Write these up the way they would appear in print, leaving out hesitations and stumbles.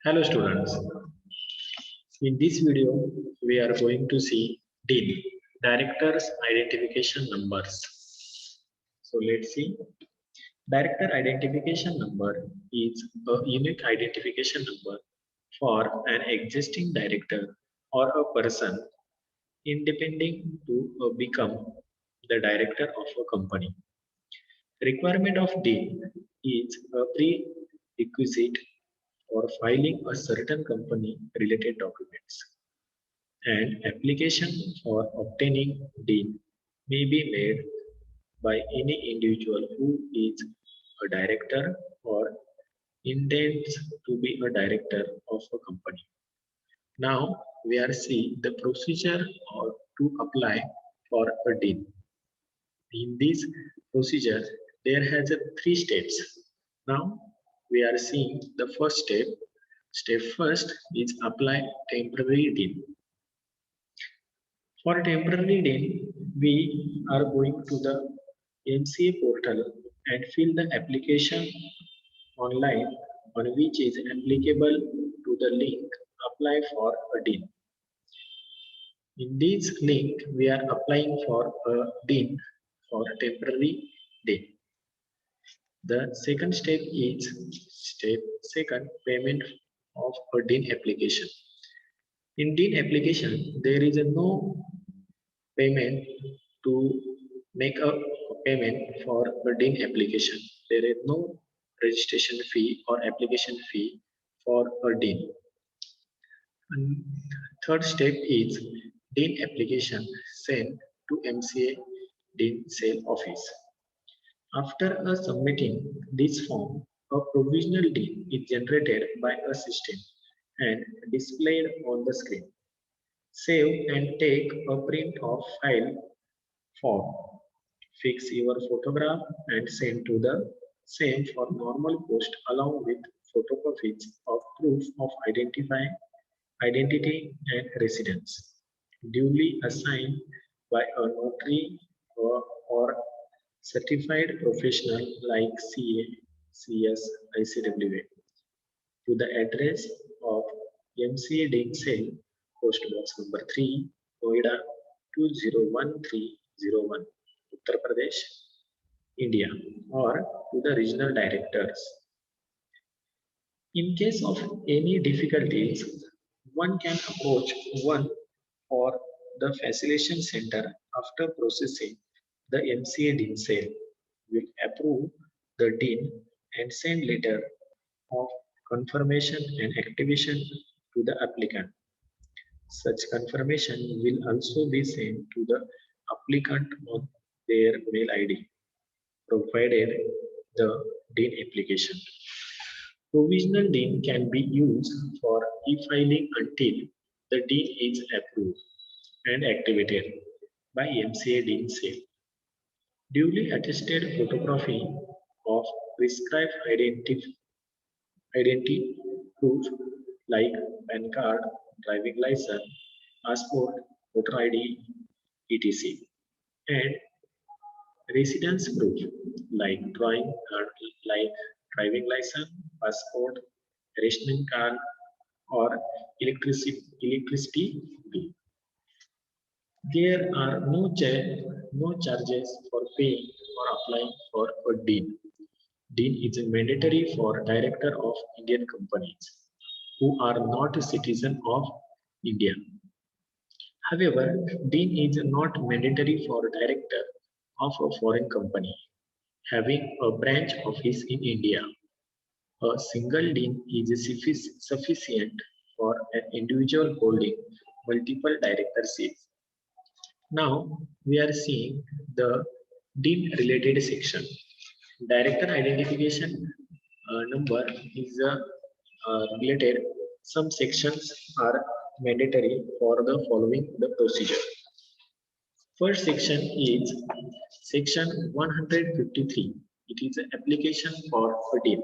Hello students, in this video we are going to see DIN, Directors Identification Numbers. So let's see. Director Identification Number is a unique identification number for an existing director or a person intending to become the director of a company. Requirement of DIN is a prerequisite for filing a certain company related documents. An application for obtaining DIN may be made by any individual who is a director or intends to be a director of a company. Now we are seeing the procedure to apply for a DIN. In this procedure, there has a three steps. Now we are seeing the first step. Step first is apply temporary DIN. For temporary DIN, we are going to the MCA portal and fill the application online on which is applicable to the link apply for a DIN. In this link, we are applying for a DIN for temporary DIN. The second step is step second payment of a DIN application. In DIN application, there is no payment to make a payment for a DIN application. There is no registration fee or application fee for a DIN. And third step is DIN application sent to MCA DIN sale office. After submitting this form, a provisional DIN is generated by a system and displayed on the screen. Save and take a print of file form. Fix your photograph and send to the same for normal post along with photocopies of proof of identity and residence, duly assigned by a notary or certified professional like CA, CS, ICWA to the address of MCA DIN Sale, Post Box number 3, Noida 201301, Uttar Pradesh, India, or to the regional directors. In case of any difficulties, one can approach one or the facilitation center after processing the MCA DIN sale will approve the DIN and send letter of confirmation and activation to the applicant. Such confirmation will also be sent to the applicant on their mail ID, provided the DIN application. Provisional DIN can be used for e-filing until the DIN is approved and activated by MCA DIN sale. Duly attested photography of prescribed identity proof like PAN card, driving license, passport, voter ID, etc. and residence proof like like driving license, passport, ration card, or electricity bill. There are no charges for paying or applying for a DIN. DIN is mandatory for director of Indian companies who are not a citizen of India. However, DIN is not mandatory for director of a foreign company having a branch office in India. A single DIN is sufficient for an individual holding multiple directorships. Now we are seeing the DIN related section. Director identification number is related. Some sections are mandatory for the following the procedure. First section is section 153. It is an application for a DIN.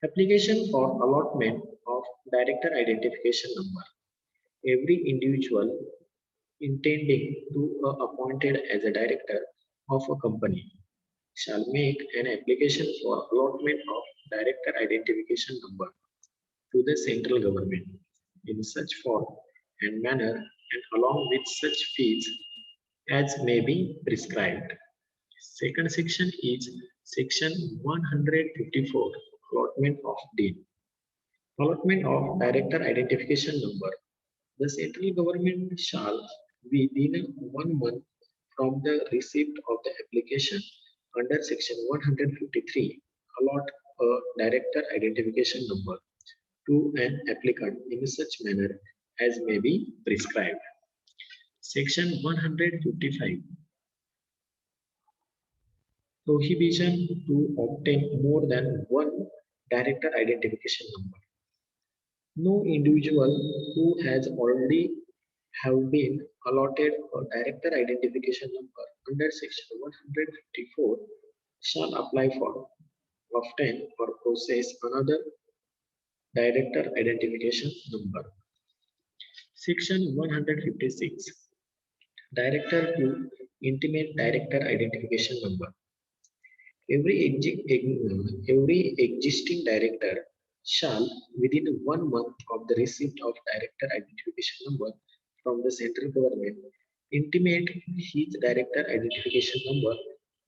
Application for allotment of director identification number. Every individual intending to appointed as a director of a company shall make an application for allotment of director identification number. to the central government in such form and manner and along with such fees as may be prescribed. Second section is section 154, allotment of deed. Allotment of director identification number. The central government shall, within 1 month from the receipt of the application under section 153, allot a director identification number to an applicant in such manner as may be prescribed. Section 155, prohibition to obtain more than one director identification number. No individual who has already have been allotted a director identification number under section 154 shall apply for, obtain or possess another director identification number. Section 156, director to intimate director identification number. Every existing director shall, within 1 month of the receipt of director identification number from the central government, intimate his director identification number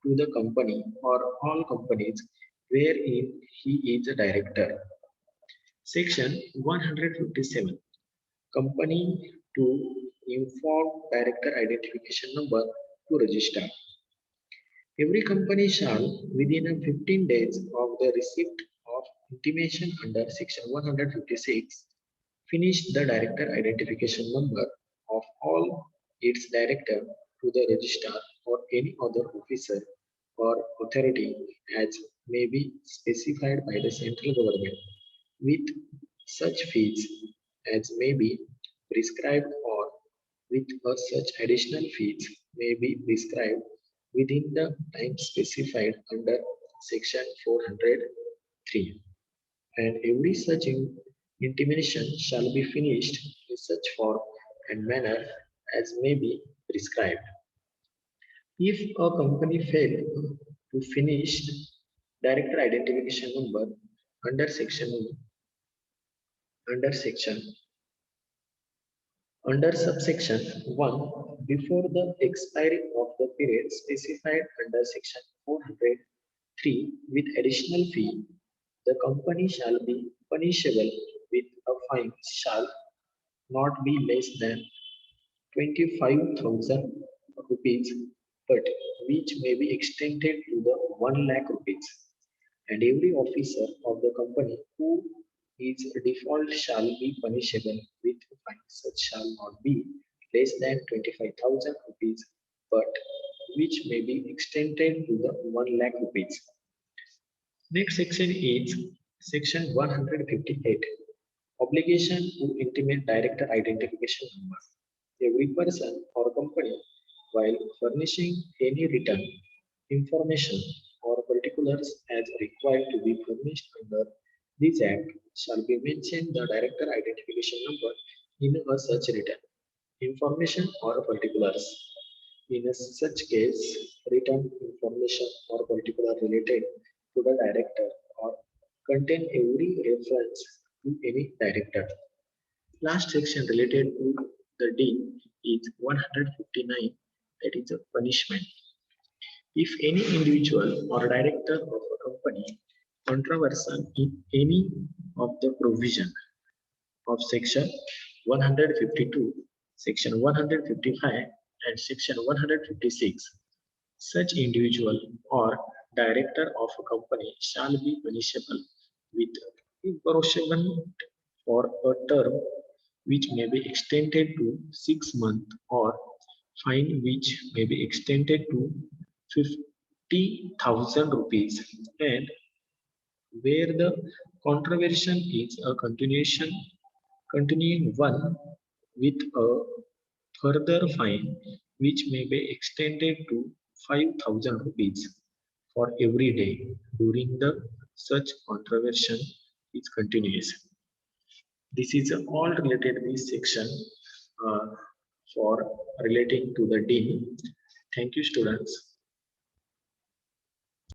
to the company or all companies wherein he is a director. Section 157, company to inform director identification number to register. Every company shall, within 15 days of the receipt of intimation under section 156, finish the director identification number of all its director to the registrar or any other officer or authority as may be specified by the central government with such fees as may be prescribed or with such additional fees may be prescribed within the time specified under section 403, and every such intimation shall be finished in such form and manner as may be prescribed. If a company fail to finish director identification number under section under subsection 1 before the expiry of the period specified under section 403 with additional fee, the company shall be punishable with a fine shall not be less than 25,000 rupees, but which may be extended to the 1 lakh rupees. And every officer of the company who is default shall be punishable with fine such shall not be less than 25,000 rupees, but which may be extended to the 1 lakh rupees. Next section is section 158, obligation to intimate director identification number. Every person or company, while furnishing any written information or particulars as required to be furnished under this act, shall be mentioned the director identification number in a such written information or particulars. In a such case, written information or particular related to the director or contain every reference to any director. Last section related to the deed is 159, that is a punishment. If any individual or director of a company controversial in any of the provision of section 152, section 155 and section 156, such individual or director of a company shall be punishable with imprisonment for a term which may be extended to 6 months or fine which may be extended to 50,000 rupees, and where the controversy is a continuing one with a further fine which may be extended to 5,000 rupees for every day during the such controversy is continuous. This is all related this section uh, for relating to the dean. Thank you, students.